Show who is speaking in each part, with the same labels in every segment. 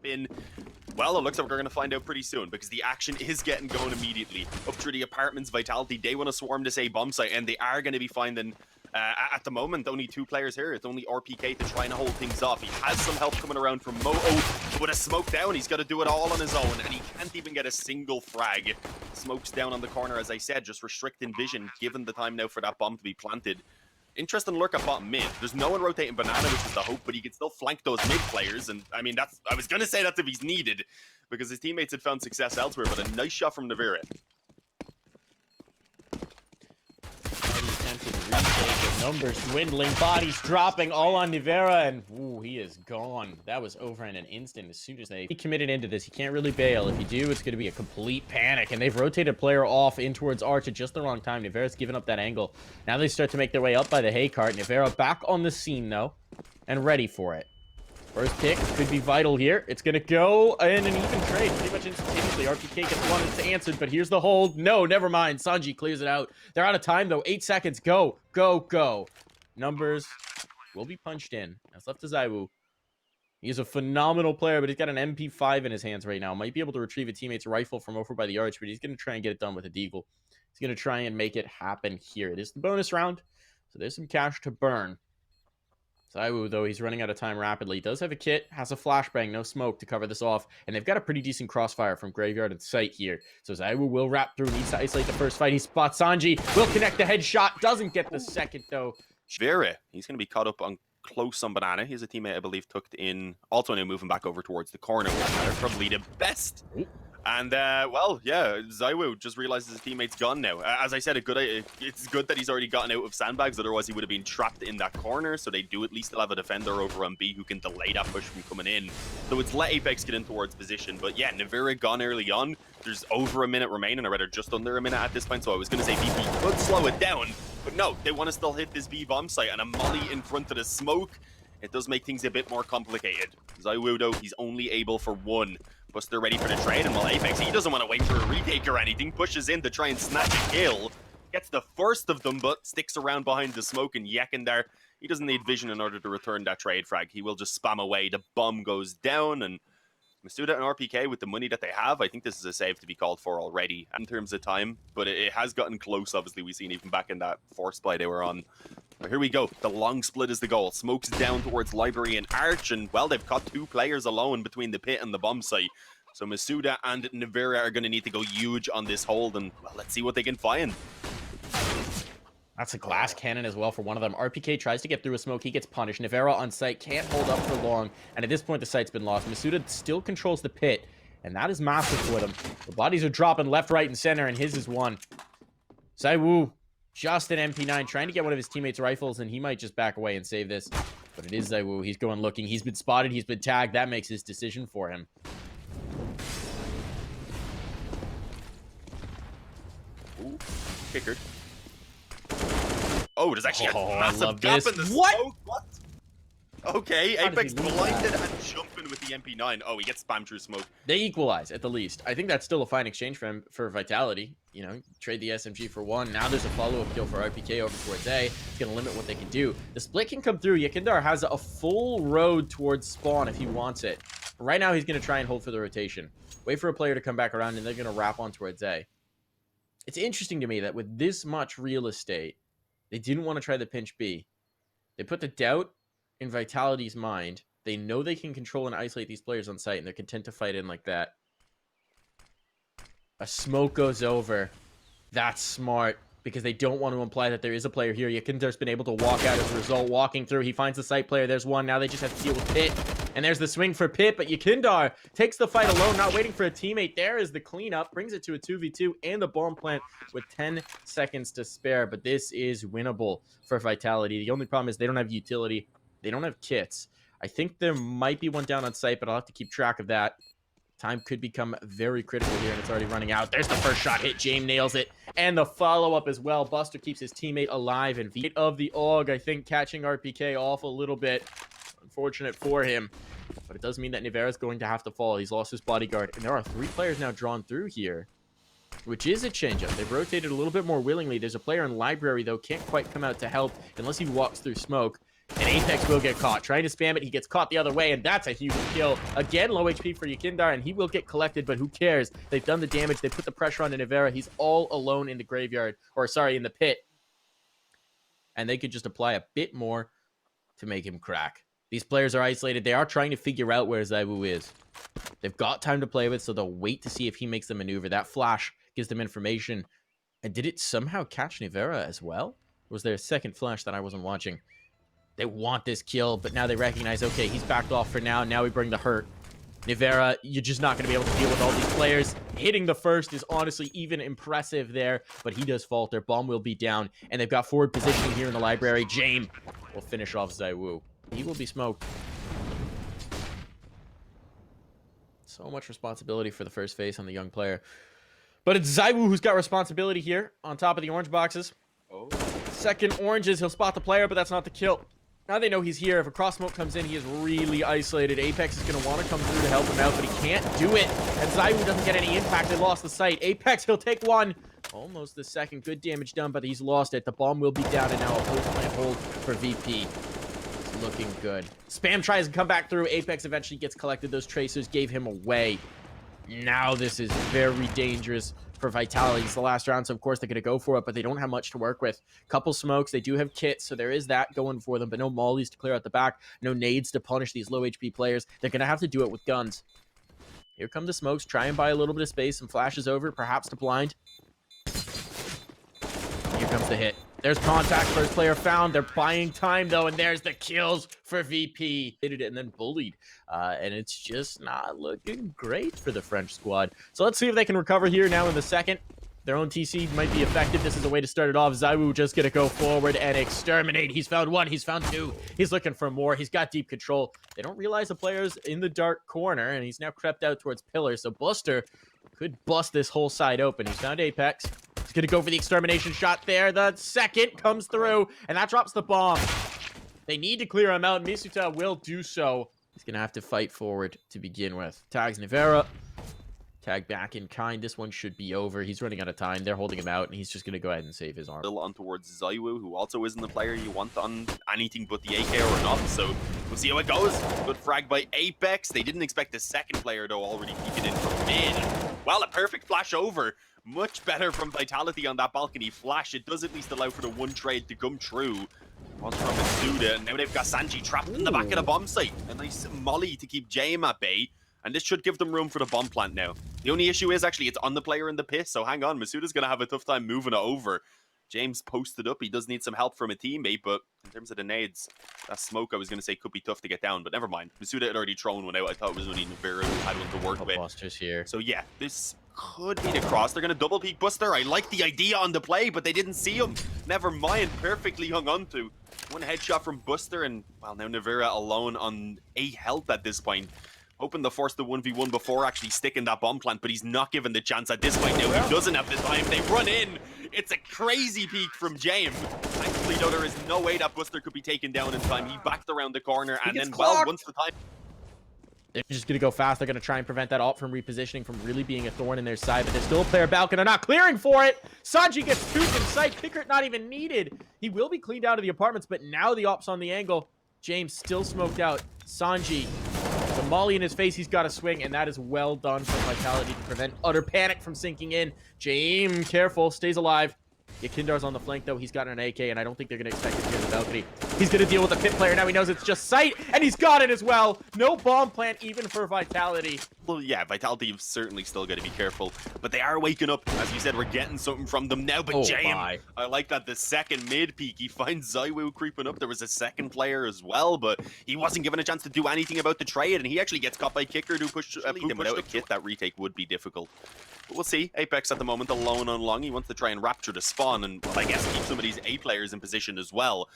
Speaker 1: in? Well, it looks like we're going to find out pretty soon, because the action is getting going immediately. Up through the apartments, Vitality, they want to swarm this A bomb site, and they are going to be finding, at the moment, only 2 players here. It's only RPK to try and hold things off. He has some help coming around from Mo. Oh, with a smoke down, he's got to do it all on his own, and he can't even get a single frag. Smoke's down on the corner, as I said, just restricting vision, given the time now for that bomb to be planted. Interesting lurk at bottom mid. There's no one rotating Banana, which is the hope, but he can still flank those mid players. And I mean, I was going to say that's if he's needed, because his teammates had found success elsewhere, but a nice shot from Navira.
Speaker 2: Attempted to retake, the numbers dwindling, bodies dropping all on Nivera, and ooh, he is gone. That was over in an instant as soon as they committed into this. He can't really bail. If you do, it's going to be a complete panic, and they've rotated player off in towards Arch at just the wrong time. Nivera's given up that angle. Now they start to make their way up by the hay cart. Nivera back on the scene, though, and ready for it. First pick could be vital here. It's going to go in an even trade pretty much instantaneously. RPK gets one that's answered, but here's the hold. No, never mind. Sanji clears it out. They're out of time, though. 8 seconds. Go, go, go. Numbers will be punched in. That's left to Zaiwu. He is a phenomenal player, but he's got an MP5 in his hands right now. Might be able to retrieve a teammate's rifle from over by the arch, but he's going to try and get it done with a deagle. He's going to try and make it happen here. It is the bonus round, so there's some cash to burn. Zaiwu, though, he's running out of time rapidly. He does have a kit, has a flashbang, no smoke to cover this off, and they've got a pretty decent crossfire from Graveyard and Sight here. So Zaiwu will wrap through, needs to isolate the first fight. He spots Sanji, will connect the headshot, doesn't get the second, though.
Speaker 1: Vera, he's going to be caught up on close on Banana. He's a teammate, I believe, tucked in. Also now moving back over towards the corner, where they're probably the best. Ooh. And, well, yeah, Zaiwu just realizes his teammate's gone now. As I said, it's good that he's already gotten out of sandbags, otherwise he would have been trapped in that corner, so they do at least still have a defender over on B who can delay that push from coming in. So it's let Apex get in towards position, but yeah, Navira gone early on. There's over a minute remaining, or rather just under a minute at this point, so I was going to say VP could slow it down, but no, they want to still hit this B bomb site, and a molly in front of the smoke. It does make things a bit more complicated. Zaiwu, though, he's only able for one. Buster ready for the trade, and while Apex, he doesn't want to wait for a retake or anything, pushes in to try and snatch a kill. Gets the first of them, but sticks around behind the smoke and Yekin there. He doesn't need vision in order to return that trade frag. He will just spam away. The bomb goes down, and Masuda and RPK, with the money that they have, I think this is a save to be called for already in terms of time, but it has gotten close, obviously. We've seen even back in that force play they were on. But here we go. The long split is the goal. Smokes down towards Library and Arch, and, well, they've caught 2 players alone between the pit and the bomb site. So Masuda and Navira are going to need to go huge on this hold, and, well, let's see what they can find.
Speaker 2: That's a glass cannon as well for one of them. RPK tries to get through a smoke. He gets punished. Navera on site can't hold up for long, and at this point, the site's been lost. Masuda still controls the pit, and that is massive for them. The bodies are dropping left, right, and center, and his is one. Zaiwu, just an MP9, trying to get one of his teammates' rifles, and he might just back away and save this. But it is Zaiwu. He's going looking. He's been spotted. He's been tagged. That makes his decision for him.
Speaker 1: Ooh, kickered. Oh, there's actually a massive gap in the
Speaker 2: what?
Speaker 1: smoke. What? Okay, Apex blinded and jumping with the MP9. Oh, he gets spammed through smoke.
Speaker 2: They equalize, at the least. I think that's still a fine exchange for him, for Vitality. You know, trade the SMG for one. Now there's a follow-up kill for RPK over towards A. It's going to limit what they can do. The split can come through. Yakindar has a full road towards spawn if he wants it. Right now, he's going to try and hold for the rotation. Wait for a player to come back around, and they're going to wrap on towards A. It's interesting to me that with this much real estate, they didn't want to try the pinch B. They put the doubt in Vitality's mind. They know they can control and isolate these players on site, and they're content to fight in like that. A smoke goes over. That's smart, because they don't want to imply that there is a player here. Yakindar's been able to walk out as a result. Walking through, he finds the site player. There's one. Now they just have to deal with Pit. And there's the swing for Pit, but Yakindar takes the fight alone, not waiting for a teammate. There is the cleanup, brings it to a 2v2 and the bomb plant with 10 seconds to spare. But this is winnable for Vitality. The only problem is they don't have utility. They don't have kits. I think there might be one down on site, but I'll have to keep track of that. Time could become very critical here, and it's already running out. There's the first shot hit. James nails it. And the follow-up as well. Buster keeps his teammate alive. And V of the AUG, I think, catching RPK off a little bit. Unfortunate for him. But it does mean that Nivera is going to have to fall. He's lost his bodyguard. And there are 3 players now drawn through here, which is a change-up. They've rotated a little bit more willingly. There's a player in Library, though, can't quite come out to help unless he walks through smoke. And Apex will get caught. Trying to spam it, he gets caught the other way, and that's a huge kill. Again, low HP for Yakindar, and he will get collected, but who cares? They've done the damage. They put the pressure on Nivera. He's all alone in the graveyard, or sorry, in the pit. And they could just apply a bit more to make him crack. These players are isolated. They are trying to figure out where ZywOo is. They've got time to play with, so they'll wait to see if he makes the maneuver. That flash gives them information. And did it somehow catch Nivera as well? Or was there a second flash that I wasn't watching? They want this kill, but now they recognize, okay, he's backed off for now. Now we bring the hurt. Nivera, you're just not going to be able to deal with all these players. Hitting the first is honestly even impressive there, but he does falter. Bomb will be down, and they've got forward positioning here in the library. James will finish off ZywOo. He will be smoked. So much responsibility for the first face on the young player. But it's ZywOo who's got responsibility here on top of the orange boxes.
Speaker 1: Oh.
Speaker 2: Second oranges, he'll spot the player, but that's not the kill. Now they know he's here. If a cross smoke comes in, he is really isolated. Apex is going to want to come through to help him out, but he can't do it. And ZywOo doesn't get any impact. They lost the sight. Apex, he'll take one. Almost the second. Good damage done, but he's lost it. The bomb will be down, and now a post-plant hold for VP. It's looking good. Spam tries to come back through. Apex eventually gets collected. Those tracers gave him away. Now this is very dangerous for Vitality. It's the last round, so of course they're going to go for it, but they don't have much to work with. Couple smokes. They do have kits, so there is that going for them, but no mollies to clear out the back. No nades to punish these low HP players. They're going to have to do it with guns. Here come the smokes. Try and buy a little bit of space. Some flashes over, perhaps to blind. Here comes the hit. There's contact. First player found. They're buying time, though, and there's the kills for VP. Hit it and then bullied. And it's just not looking great for the French squad. So let's see if they can recover here now in the second. Their own TC might be effective. This is a way to start it off. ZywOo just going to go forward and exterminate. He's found one. He's found two. He's looking for more. He's got deep control. They don't realize the player's in the dark corner, and he's now crept out towards pillar. So Buster could bust this whole side open. He's found Apex. He's going to go for the extermination shot there. The second comes through, and that drops the bomb. They need to clear him out. Misuta will do so. He's going to have to fight forward to begin with. Tags Nivera. Tag back in kind. This one should be over. He's running out of time. They're holding him out, and he's just going to go ahead and save his arm.
Speaker 1: Still on towards ZywOo, who also isn't the player you want on anything but the AK or not, so we'll see how it goes. Good frag by Apex. They didn't expect the second player, though, already peeking in from mid. Well, a perfect flash over. Much better from Vitality on that balcony flash. It does at least allow for the one trade to come true. Was from Masuda, and now they've got Sanji trapped in the back of the bomb site. A nice molly to keep James at bay. And this should give them room for the bomb plant now. The only issue is actually it's on the player in the pit, so hang on. Masuda's going to have a tough time moving it over. James posted up. He does need some help from a teammate, but in terms of the nades, that smoke I was going to say could be tough to get down, but never mind. Masuda had already thrown one out. I thought it was only Nivera who had one to work with.
Speaker 2: Busters here.
Speaker 1: So yeah, this could be the cross. They're going to double peek Buster. I like the idea on the play, but they didn't see him. Never mind. Perfectly hung on to. One headshot from Buster, and well, now Nivera alone on 8 health at this point. Hoping to force the 1v1 before actually sticking that bomb plant, but he's not given the chance at this point. Now he doesn't have the time. They run in. It's a crazy peek from James. Thankfully, though, there is no way that Buster could be taken down in time. He backed around the corner, and then, well, once the time...
Speaker 2: They're just going to go fast. They're going to try and prevent that ult from repositioning from really being a thorn in their side, but there's still a player balcony. They're not clearing for it. Sanji gets spooked in sight. Pickert not even needed. He will be cleaned out of the apartments, but now the op's on the angle. James still smoked out. Sanji, the molly in his face, he's got a swing, and that is well done from Vitality to prevent utter panic from sinking in. James, careful, stays alive. Yakindar's on the flank, though. He's got an AK, and I don't think they're going to expect him to get the balcony. He's going to deal with the pit player. Now he knows it's just sight, and he's got it as well. No bomb plant even for Vitality.
Speaker 1: Well, yeah, Vitality is certainly still going to be careful, but they are waking up. As you said, we're getting something from them now, but James, I like that the second mid peak, he finds ZywOo creeping up. There was a second player as well, but he wasn't given a chance to do anything about the trade, and he actually gets caught by Kicker who pushed him without a kit. That retake would be difficult. But we'll see. Apex at the moment alone on long. He wants to try and rapture the spawn and, well, I guess, keep some of these A players in position as well.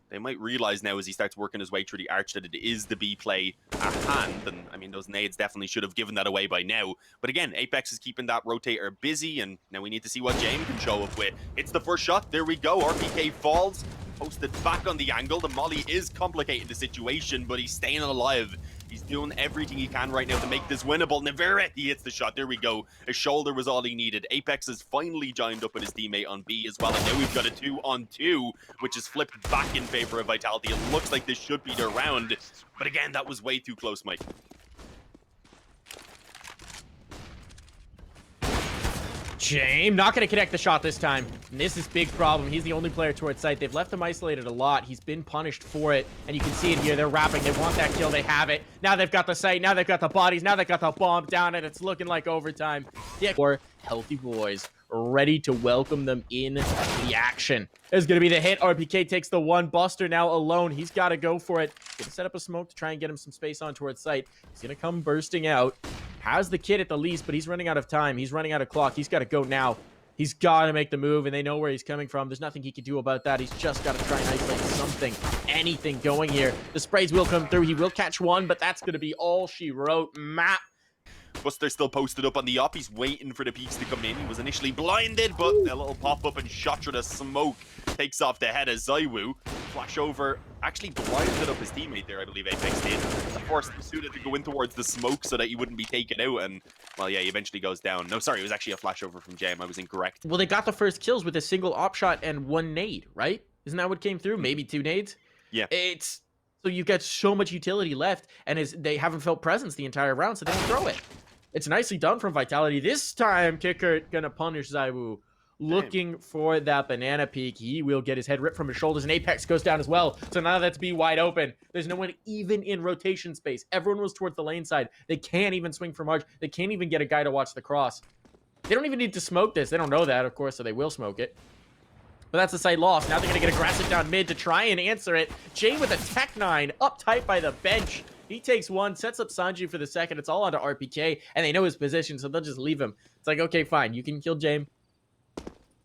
Speaker 1: They might realize now as he starts working his way through the arch that it is the B play at hand. And, I mean, those nades definitely should have given that away by now. But again, Apex is keeping that rotator busy, and now we need to see what James can show up with. It's the first shot. There we go. RPK falls. Posted back on the angle. The molly is complicating the situation, but he's staying alive. He's doing everything he can right now to make this winnable. Nivera, he hits the shot. There we go. His shoulder was all he needed. Apex has finally joined up with his teammate on B as well. And now we've got a 2-on-2, which is flipped back in favor of Vitality. It looks like this should be their round. But again, that was way too close, Mike.
Speaker 2: James not going to connect the shot this time. And this is big problem. He's the only player towards site. They've left him isolated a lot. He's been punished for it. And you can see it here. They're wrapping. They want that kill. They have it. Now they've got the site. Now they've got the bodies. Now they've got the bomb down. And it's looking like overtime. Yeah, four healthy boys ready to welcome them in the action. There's going to be the hit. RPK takes the one. Buster now alone. He's got to go for it. Gonna set up a smoke to try and get him some space on towards site. He's going to come bursting out. Has the kid at the least, but he's running out of time. He's running out of clock. He's got to go now. He's got to make the move, and they know where he's coming from. There's nothing he can do about that. He's just got to try and isolate something, anything going here. The sprays will come through. He will catch one, but that's going to be all she wrote. Map.
Speaker 1: Buster still posted up on the op. He's waiting for the peaks to come in. He was initially blinded, but a little pop-up and shot through the smoke takes off the head of Zywoo. Flash over. Actually blinded up his teammate there, I believe Apex did. Forced Suda to go in towards the smoke so that he wouldn't be taken out. And, well, yeah, he eventually goes down. No, sorry, it was actually a flash over from Jam. I was incorrect.
Speaker 2: Well, they got the first kills with a single op shot and one nade, right? Isn't that what came through? Maybe two nades?
Speaker 1: Yeah.
Speaker 2: So you've got so much utility left, and they haven't felt presence the entire round, so they don't throw it. It's nicely done from Vitality. This time, Kicker gonna punish Zywoo. Looking for that banana peak. He will get his head ripped from his shoulders, and Apex goes down as well. So now that's B wide open. There's no one even in rotation space. Everyone was towards the lane side. They can't even swing for March. They can't even get a guy to watch the cross. They don't even need to smoke this. They don't know that, of course, so they will smoke it. But that's the side loss. Now they're going to get aggressive down mid to try and answer it. Jane with a Tech 9 up tight by the bench. He takes one, sets up Sanji for the second. It's all onto RPK, and they know his position, so they'll just leave him. It's like, okay, fine. You can kill Jame.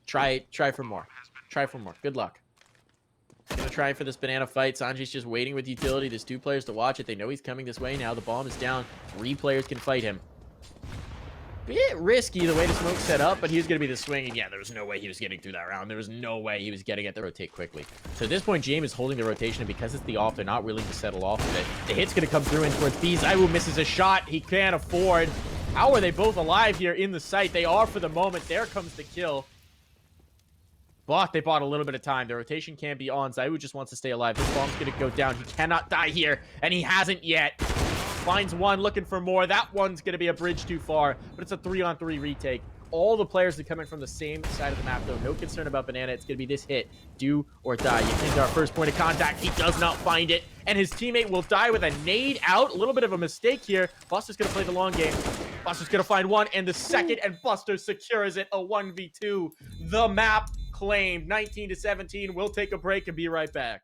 Speaker 2: Try for more. Try for more. Good luck. Gonna try for this banana fight. Sanji's just waiting with utility. There's two players to watch it. They know he's coming this way now. The bomb is down. 3 players can fight him. Bit risky the way the smoke's set up, but he was going to be the swinging. Yeah, there was no way he was getting through that round. There was no way he was getting it to rotate quickly. So at this point, James is holding the rotation, and because it's the off, they're not willing to settle off of it. The hit's going to come through in towards B. Zywoo misses a shot. He can't afford. How are they both alive here in the site? They are for the moment. There comes the kill. But they bought a little bit of time. The rotation can't be on. Zywoo just wants to stay alive. This bomb's going to go down. He cannot die here, and he hasn't yet. Finds one, looking for more. That one's going to be a bridge too far, but it's a 3-on-3 retake. All the players are coming from the same side of the map, though. No concern about Banana. It's going to be this hit. Do or die. You think our first point of contact. He does not find it, and his teammate will die with a nade out. A little bit of a mistake here. Buster's going to play the long game. Buster's going to find one, and the second, and Buster secures it. A 1v2. The map claimed. 19-17. We'll take a break and be right back.